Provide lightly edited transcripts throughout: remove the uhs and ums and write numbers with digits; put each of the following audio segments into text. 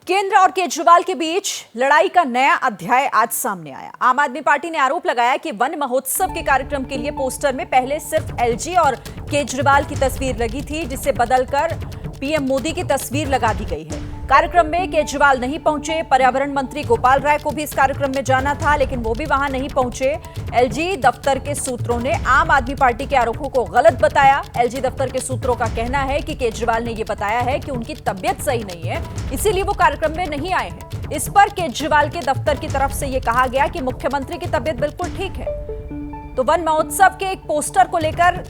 केंद्र और केजरीवाल के बीच लड़ाई का नया अध्याय आज सामने आया। आम आदमी पार्टी ने आरोप लगाया कि वन महोत्सव के कार्यक्रम के लिए पोस्टर में पहले सिर्फ एलजी और केजरीवाल की तस्वीर लगी थी, जिसे बदलकर पीएम मोदी की तस्वीर लगा दी गई है। कार्यक्रम में केजरीवाल नहीं पहुंचे। पर्यावरण मंत्री गोपाल राय को भी इस कार्यक्रम में जाना था, लेकिन वो भी वहां नहीं पहुंचे। एलजी दफ्तर के सूत्रों ने आम आदमी पार्टी के आरोपों को गलत बताया। एलजी दफ्तर के सूत्रों का कहना है कि केजरीवाल ने यह बताया है कि उनकी तबीयत सही नहीं है, इसीलिए वो कार्यक्रम में नहीं आए हैं। इस पर केजरीवाल के दफ्तर की तरफ से यह कहा गया कि मुख्यमंत्री की तबीयत बिल्कुल ठीक है। तो वन महोत्सव के एक पोस्टर को लेकर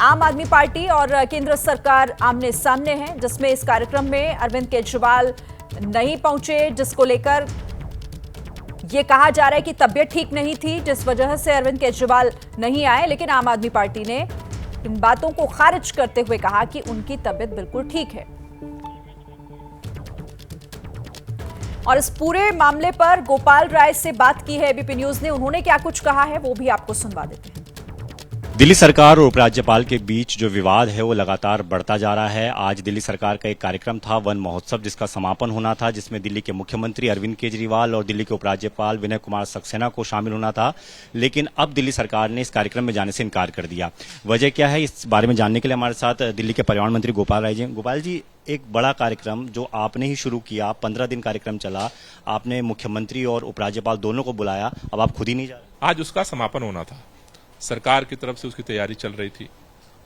आम आदमी पार्टी और केंद्र सरकार आमने सामने है, जिसमें इस कार्यक्रम में अरविंद केजरीवाल नहीं पहुंचे, जिसको लेकर यह कहा जा रहा है कि तबीयत ठीक नहीं थी, जिस वजह से अरविंद केजरीवाल नहीं आए। लेकिन आम आदमी पार्टी ने इन बातों को खारिज करते हुए कहा कि उनकी तबीयत बिल्कुल ठीक है। और इस पूरे मामले पर गोपाल राय से बात की है एबीपी न्यूज ने। उन्होंने क्या कुछ कहा है वो भी आपको सुनवा देते हैं। दिल्ली सरकार और उपराज्यपाल के बीच जो विवाद है वो लगातार बढ़ता जा रहा है। आज दिल्ली सरकार का एक कार्यक्रम था वन महोत्सव, जिसका समापन होना था, जिसमें दिल्ली के मुख्यमंत्री अरविंद केजरीवाल और दिल्ली के उपराज्यपाल विनय कुमार सक्सेना को शामिल होना था। लेकिन अब दिल्ली सरकार ने इस कार्यक्रम में जाने से इनकार कर दिया। वजह क्या है, इस बारे में जानने के लिए हमारे साथ दिल्ली के पर्यावरण मंत्री गोपाल राय जी। गोपाल जी, एक बड़ा कार्यक्रम जो आपने ही शुरू किया, 15 दिन कार्यक्रम चला, आपने मुख्यमंत्री और उपराज्यपाल दोनों को बुलाया, अब आप खुद ही नहीं जा रहे। आज उसका समापन होना था, सरकार की तरफ से उसकी तैयारी चल रही थी।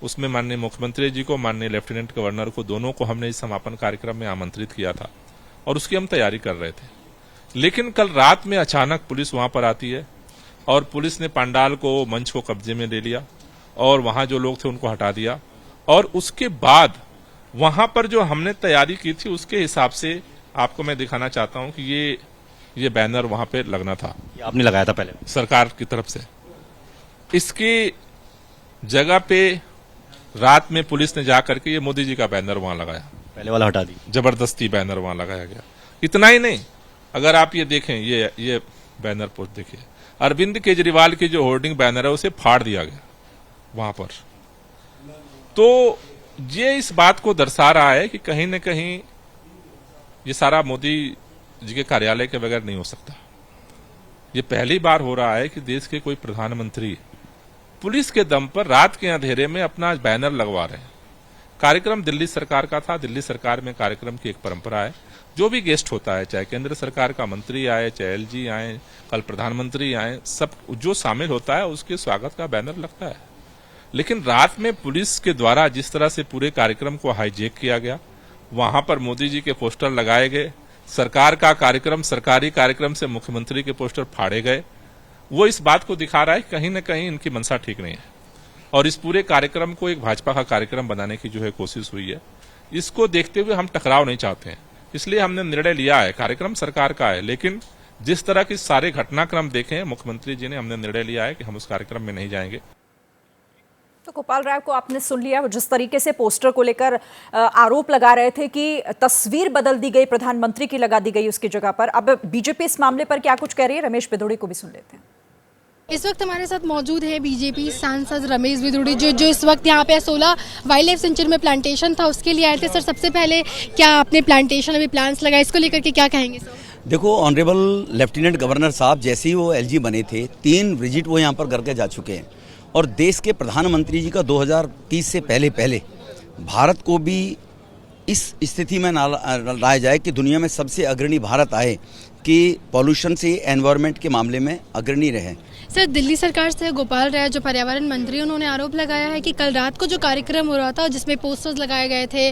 उसमें माननीय मुख्यमंत्री जी को, माननीय लेफ्टिनेंट गवर्नर को, दोनों को हमने इस समापन कार्यक्रम में आमंत्रित किया था और उसकी हम तैयारी कर रहे थे। लेकिन कल रात में अचानक पुलिस वहां पर आती है और पुलिस ने पंडाल को, मंच को कब्जे में ले लिया और वहां जो लोग थे उनको हटा दिया। और उसके बाद वहां पर जो हमने तैयारी की थी उसके हिसाब से आपको मैं दिखाना चाहता हूं कि ये बैनर वहां पे लगना था। ये आपने लगाया था पहले सरकार की तरफ से। इसकी जगह पे रात में पुलिस ने जाकर के ये मोदी जी का बैनर वहां लगाया, पहले वाला हटा दी, जबरदस्ती बैनर वहां लगाया गया। इतना ही नहीं, अगर आप ये देखें, ये बैनर पोस्ट देखिए, अरविंद केजरीवाल की जो होर्डिंग बैनर है उसे फाड़ दिया गया वहां पर। तो ये इस बात को दर्शा रहा है कि कहीं न कहीं ये सारा मोदी जी के कार्यालय के बगैर नहीं हो सकता। ये पहली बार हो रहा है कि देश के कोई प्रधानमंत्री पुलिस के दम पर रात के अंधेरे में अपना बैनर लगवा रहे हैं। कार्यक्रम दिल्ली सरकार का था। दिल्ली सरकार में कार्यक्रम की एक परंपरा है, जो भी गेस्ट होता है, चाहे केंद्र सरकार का मंत्री आए, चाहे एलजी आए, कल प्रधानमंत्री आए, सब जो शामिल होता है उसके स्वागत का बैनर लगता है। लेकिन रात में पुलिस के द्वारा जिस तरह से पूरे कार्यक्रम को हाईजैक किया गया, वहां पर मोदी जी के पोस्टर लगाए गए, सरकार का कार्यक्रम, सरकारी कार्यक्रम से मुख्यमंत्री के पोस्टर फाड़े गए, वो इस बात को दिखा रहा है कि कहीं न कहीं इनकी मंशा ठीक नहीं है। और इस पूरे कार्यक्रम को एक भाजपा का कार्यक्रम बनाने की जो है कोशिश हुई है, इसको देखते हुए हम टकराव नहीं चाहते हैं। इसलिए हमने निर्णय लिया है, कार्यक्रम सरकार का है, लेकिन जिस तरह के सारे घटनाक्रम देखे हैं मुख्यमंत्री जी ने, हमने निर्णय लिया है कि हम उस कार्यक्रम में नहीं जाएंगे। तो गोपाल राय को आपने सुन लिया, जिस तरीके से पोस्टर को लेकर आरोप लगा रहे थे कि तस्वीर बदल दी गई, प्रधानमंत्री की लगा दी गई उसकी जगह पर। अब बीजेपी इस मामले पर क्या कुछ कह रही है, रमेश बिधूड़ी को भी सुन लेते हैं। इस वक्त हमारे साथ मौजूद है बीजेपी सांसद रमेश बिधूड़ी, जो इस वक्त यहाँ पे 16 वाइल्ड लाइफ सेंचुरी में प्लांटेशन था उसके लिए आए थे। सर, सबसे पहले क्या आपने प्लांटेशन अभी प्लान्स लगाए, इसको लेकर के क्या कहेंगे सर? देखो, ऑनरेबल लेफ्टिनेंट गवर्नर साहब जैसे ही वो एलजी बने थे, 3 विजिट वो यहाँ पर करके जा चुके हैं। और देश के प्रधानमंत्री जी का 2030 से पहले भारत को भी इस स्थिति में लाया जाए कि दुनिया में सबसे अग्रणी भारत आए, कि पॉल्यूशन से एनवायरनमेंट के मामले में अग्रणी रहे। सर, दिल्ली सरकार से गोपाल राय जो पर्यावरण मंत्री, उन्होंने आरोप लगाया है कि कल रात को जो कार्यक्रम हो रहा था जिसमें पोस्टर्स लगाए गए थे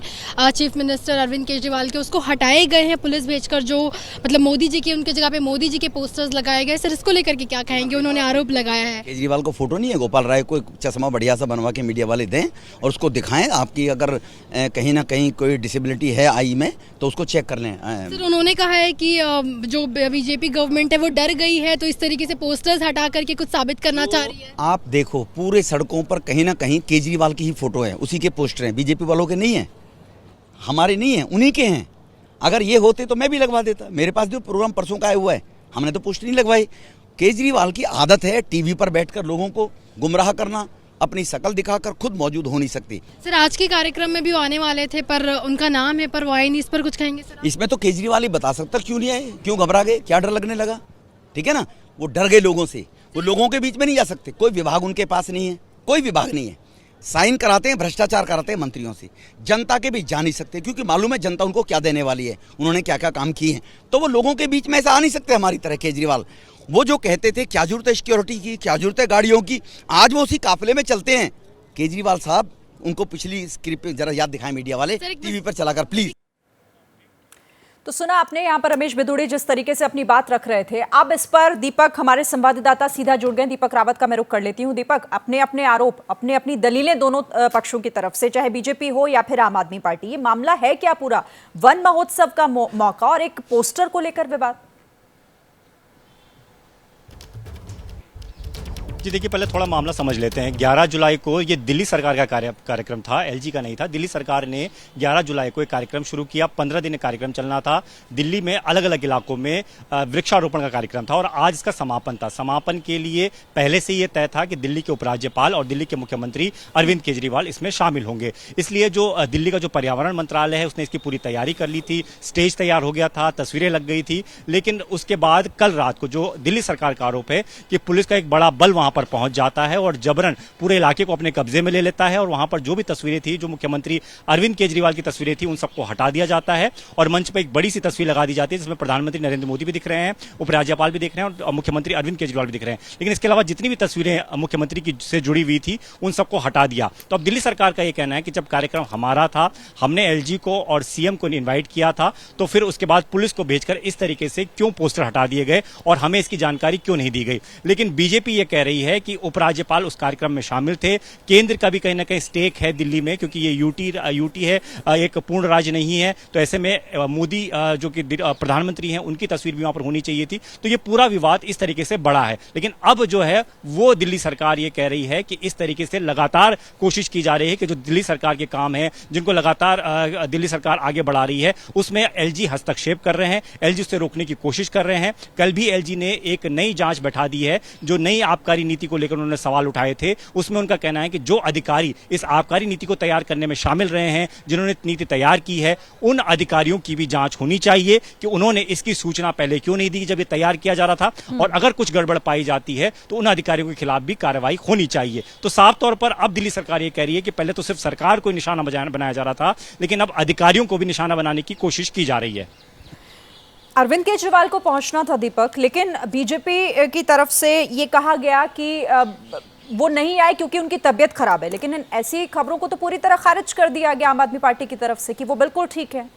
चीफ मिनिस्टर अरविंद केजरीवाल के, उसको हटाए गए हैं पुलिस भेजकर, जो मतलब मोदी जी की, उनकी जगह पे मोदी जी के पोस्टर्स लगाए गए। सर, इसको लेकर के क्या कहेंगे? उन्होंने आरोप लगाया है। केजरीवाल को फोटो नहीं है, गोपाल राय को एक चश्मा बढ़िया सा बनवा के मीडिया वाले दें और उसको दिखाएं। आपकी अगर कहीं ना कहीं कोई डिसेबिलिटी है आई में तो उसको चेक कर लें। सर, उन्होंने कहा है कि जो बीजेपी गवर्नमेंट है वो डर गई है, तो इस तरीके से पोस्टर्स हटा करके कुछ साबित करना चाह रही है। आप देखो, पूरे सड़कों पर कहीं ना कहीं केजरीवाल की ही फोटो है, उसी के पोस्टर हैं, बीजेपी वालों के नहीं है, हमारे नहीं है, उन्हीं के हैं। अगर ये होते तो मैं भी लगवा देता। मेरे पास जो प्रोग्राम परसों का आया हुआ है, हमने तो पोस्टर नहीं लगवाई। केजरीवाल की आदत है टीवी पर बैठकर लोगों को गुमराह करना, अपनी शकल दिखाकर खुद मौजूद हो नहीं सकती। सर आज के कार्यक्रम में भी वो आने वाले थे पर उनका नाम है पर वो आए नहीं, इस पर कुछ कहेंगे सर? इसमें तो केजरीवाल ही बता सकता क्यों नहीं आए, क्यों घबरा गए, क्या डर लगने लगा। ठीक है ना, वो डर गए लोगों से, वो लोगों के बीच में नहीं जा सकते, कोई विभाग उनके पास नहीं है, कोई विभाग नहीं है, साइन कराते हैं, भ्रष्टाचार कराते हैं मंत्रियों से, जनता के बीच जा नहीं सकते क्योंकि मालूम है जनता उनको क्या देने वाली है, उन्होंने क्या क्या काम किए हैं, तो वो लोगों के बीच में ऐसा आ नहीं सकते हमारी तरह केजरीवाल। वो जो कहते थे क्या जरूरत है सिक्योरिटी की, क्या जरूरत है गाड़ियों की, आज वो उसी काफिले में चलते हैं। केजरीवाल साहब उनको पिछली स्क्रिप्ट जरा याद दिखाएं मीडिया वाले, टीवी पर चलाकर प्लीज। तो सुना आपने, यहाँ पर रमेश बिधूड़ी जिस तरीके से अपनी बात रख रहे थे, अब इस पर दीपक हमारे संवाददाता सीधा जुड़ गए। दीपक रावत का मैं रुख कर लेती हूँ। दीपक, अपने अपने आरोप, अपने अपनी दलीलें दोनों पक्षों की तरफ से, चाहे बीजेपी हो या फिर आम आदमी पार्टी, ये मामला है क्या पूरा वन महोत्सव का मौका और एक पोस्टर को लेकर विवाद? जी देखिए, पहले थोड़ा मामला समझ लेते हैं। 11 जुलाई को ये दिल्ली सरकार का कार्यक्रम था, एलजी का नहीं था। दिल्ली सरकार ने 11 जुलाई को एक कार्यक्रम शुरू किया, 15 दिन कार्यक्रम चलना था। दिल्ली में अलग अलग इलाकों में वृक्षारोपण का कार्यक्रम था और आज इसका समापन था। समापन के लिए पहले से ये तय था कि दिल्ली के उपराज्यपाल और दिल्ली के मुख्यमंत्री अरविंद केजरीवाल इसमें शामिल होंगे। इसलिए जो दिल्ली का जो पर्यावरण मंत्रालय है उसने इसकी पूरी तैयारी कर ली थी, स्टेज तैयार हो गया था, तस्वीरें लग गई थी। लेकिन उसके बाद कल रात को जो दिल्ली सरकार का आरोप है कि पुलिस का एक बड़ा बल वहां पर पहुंच जाता है और जबरन पूरे इलाके को अपने कब्जे में ले लेता है और वहां पर जो भी तस्वीरें थी, जो मुख्यमंत्री अरविंद केजरीवाल की तस्वीरें थी, उन सबको हटा दिया जाता है और मंच पर एक बड़ी सी तस्वीर लगा दी जाती है जिसमें प्रधानमंत्री नरेंद्र मोदी भी दिख रहे हैं, उपराज्यपाल भी दिख रहे हैं और मुख्यमंत्री अरविंद केजरीवाल भी दिख रहे हैं। लेकिन इसके अलावा जितनी भी तस्वीरें मुख्यमंत्री की से जुड़ी हुई थी उन सबको हटा दिया। तो अब दिल्ली सरकार का यह कहना है कि जब कार्यक्रम हमारा था, हमने एलजी को और सीएम को इन्वाइट किया था, तो फिर उसके बाद पुलिस को भेजकर इस तरीके से क्यों पोस्टर हटा दिए गए और हमें इसकी जानकारी क्यों नहीं दी गई। लेकिन बीजेपी ये कह रही है कि उपराज्यपाल उस कार्यक्रम में शामिल थे, केंद्र का भी कहीं ना कहीं स्टेक है दिल्ली में, क्योंकि ये यूटी है, एक पूर्ण राज्य नहीं है। तो ऐसे में मोदी जो कि प्रधानमंत्री हैं उनकी तस्वीर भी वहां पर होनी चाहिए थी। तो ये पूरा विवाद इस तरीके से बढ़ा है। लेकिन अब जो है वो दिल्ली सरकार ये कह रही है कि इस तरीके से लगातार कोशिश की जा रही है कि जो दिल्ली सरकार के काम है, जिनको लगातार दिल्ली सरकार आगे बढ़ा रही है, उसमें एलजी हस्तक्षेप कर रहे हैं, एलजी उससे रोकने की कोशिश कर रहे हैं। कल भी एलजी ने एक नई जांच बैठा दी है, जो नई आबकारी नीति को लेकर उन्होंने सवाल उठाए थे। उसमें उनका कहना है कि जो अधिकारी इस आबकारी नीति को तैयार करने में शामिल रहे हैं, जिन्होंने नीति तैयार की है, उन अधिकारियों की भी जांच होनी चाहिए कि उन्होंने इसकी सूचना पहले क्यों नहीं दी जब ये तैयार किया जा रहा था, और अगर कुछ गड़बड़ पाई जाती है तो उन अधिकारियों के खिलाफ भी कार्रवाई होनी चाहिए। तो साफ तौर पर अब दिल्ली सरकार ये कह रही है कि पहले तो सिर्फ सरकार को निशाना बनाया जा रहा था, लेकिन अब अधिकारियों को भी निशाना बनाने की कोशिश की जा रही है। अरविंद केजरीवाल को पहुंचना था दीपक, लेकिन बीजेपी की तरफ से ये कहा गया कि वो नहीं आए क्योंकि उनकी तबीयत खराब है। लेकिन ऐसी खबरों को तो पूरी तरह खारिज कर दिया गया आम आदमी पार्टी की तरफ से कि वो बिल्कुल ठीक है।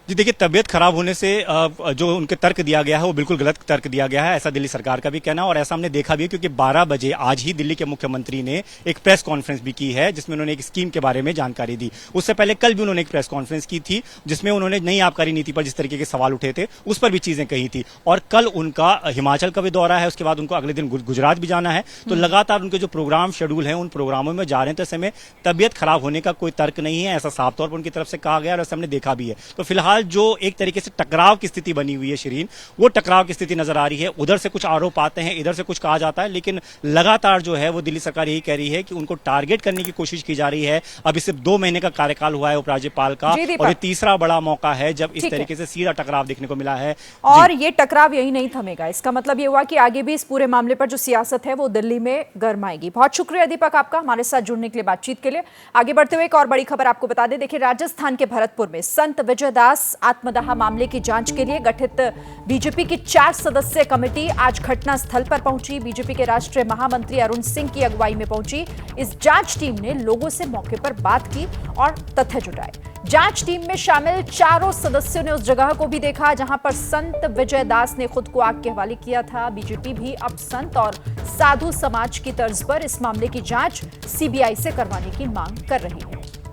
जी देखिए, तबियत खराब होने से जो उनके तर्क दिया गया है वो बिल्कुल गलत तर्क दिया गया है, ऐसा दिल्ली सरकार का भी कहना है। और ऐसा हमने देखा भी है क्योंकि 12 बजे आज ही दिल्ली के मुख्यमंत्री ने एक प्रेस कॉन्फ्रेंस भी की है जिसमें उन्होंने एक स्कीम के बारे में जानकारी दी। उससे पहले कल भी उन्होंने एक प्रेस कॉन्फ्रेंस की थी जिसमें उन्होंने नई आबकारी नीति पर जिस तरीके के सवाल उठे थे उस पर भी चीजें कही थी। और कल उनका हिमाचल का भी दौरा है, उसके बाद उनको अगले दिन गुजरात भी जाना है। तो लगातार उनके जो प्रोग्राम शेड्यूल है उन प्रोग्रामों में जा रहे हैं। तो ऐसे में तबियत खराब होने का कोई तर्क नहीं है, ऐसा साफ तौर पर उनकी तरफ से कहा गया और ऐसा हमने देखा भी है। तो फिलहाल जो एक तरीके से टकराव की स्थिति बनी हुई है शिरीन, वो टकराव की स्थिति नजर आ रही है। उधर से कुछ आरोप आते हैं, इधर से कुछ कहा जाता है, लेकिन लगातार जो है वो दिल्ली सरकार यही कह रही है कि उनको टारगेट करने की कोशिश की जा रही है। अभी सिर्फ 2 महीने का कार्यकाल हुआ है उपराज्यपाल का और ये तीसरा बड़ा मौका है जब इस तरीके से सीधा टकराव देखने को मिला है। और ये टकराव यही नहीं थमेगा, इसका मतलब ये हुआ कि आगे भी इस पूरे मामले पर जो सियासत है वो दिल्ली में गरमाएगी। बहुत शुक्रिया दीपक आपका हमारे साथ जुड़ने के लिए, बातचीत के लिए। आगे बढ़ते हुए एक और बड़ी खबर आपको बता दें। देखिए, राजस्थान के भरतपुर में संत विजय दास आत्मदाह मामले की जांच के लिए गठित बीजेपी की 4 सदस्यीय कमेटी आज घटना स्थल पर पहुंची। बीजेपी के राष्ट्रीय महामंत्री अरुण सिंह की अगुवाई में पहुंची इस जांच टीम ने लोगों से मौके पर बात की और तथ्य जुटाए। जांच टीम में शामिल 4 सदस्यों ने उस जगह को भी देखा जहां पर संत विजय दास ने खुद को आग के हवाले किया था। बीजेपी भी अब संत और साधु समाज की तर्ज पर इस मामले की जांच सीबीआई से करवाने की मांग कर रही है।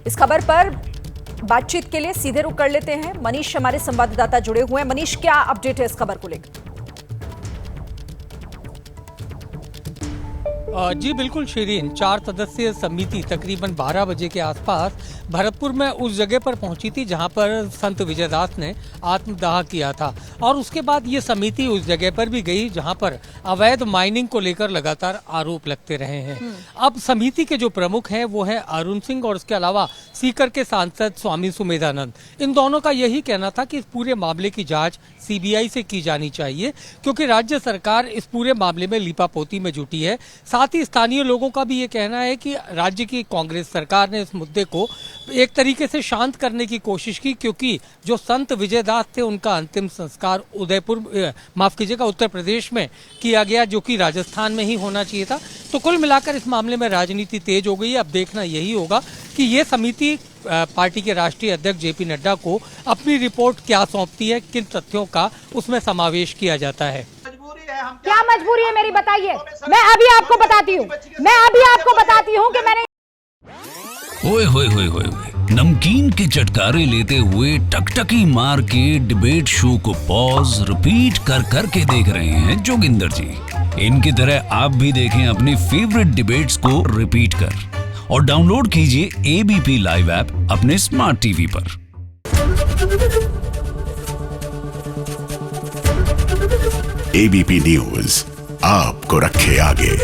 इस खबर पर बातचीत के लिए सीधे रुख कर लेते हैं। मनीष हमारे संवाददाता जुड़े हुए हैं। मनीष, क्या अपडेट है इस खबर को लेकर? जी बिल्कुल शिरीन, 4 सदस्यीय समिति तकरीबन 12 बजे के आसपास भरतपुर में उस जगह पर पहुंची थी जहां पर संत विजयदास ने आत्मदाह किया था, और उसके बाद ये समिति उस जगह पर भी गई जहां पर अवैध माइनिंग को लेकर लगातार आरोप लगते रहे हैं। अब समिति के जो प्रमुख हैं वो है अरुण सिंह और उसके अलावा सीकर के सांसद स्वामी सुमेधानंद। इन दोनों का यही कहना था कि इस पूरे मामले की जाँच CBI से की जानी चाहिए, क्योंकि राज्य सरकार इस पूरे मामले में लीपापोती में जुटी है। साथ ही स्थानीय लोगों का भी ये कहना है कि राज्य की कांग्रेस सरकार ने इस मुद्दे को एक तरीके से शांत करने की कोशिश की, क्योंकि जो संत विजयदास थे उनका अंतिम संस्कार उत्तर प्रदेश में किया गया, जो कि राजस्थान में ही होना चाहिए था। तो कुल मिलाकर इस मामले में राजनीति तेज हो गई है। अब देखना यही होगा कि ये समिति पार्टी के राष्ट्रीय अध्यक्ष JP नड्डा को अपनी रिपोर्ट क्या सौंपती है, किन तथ्यों का उसमें समावेश किया जाता है। क्या मजबूरी है मेरी, बताइए। मैं अभी आपको बताती हूँ कि मैंने ओए होए होए होए, नमकीन के चटकारे लेते हुए टकटकी मार के डिबेट शो को पॉज रिपीट कर कर के देख रहे हैं जोगिंदर जी। इनकी तरह आप भी देखें अपनी फेवरेट डिबेट्स को रिपीट कर, और डाउनलोड कीजिए ABP लाइव ऐप अपने स्मार्ट टीवी पर। ABP न्यूज आपको रखे आगे।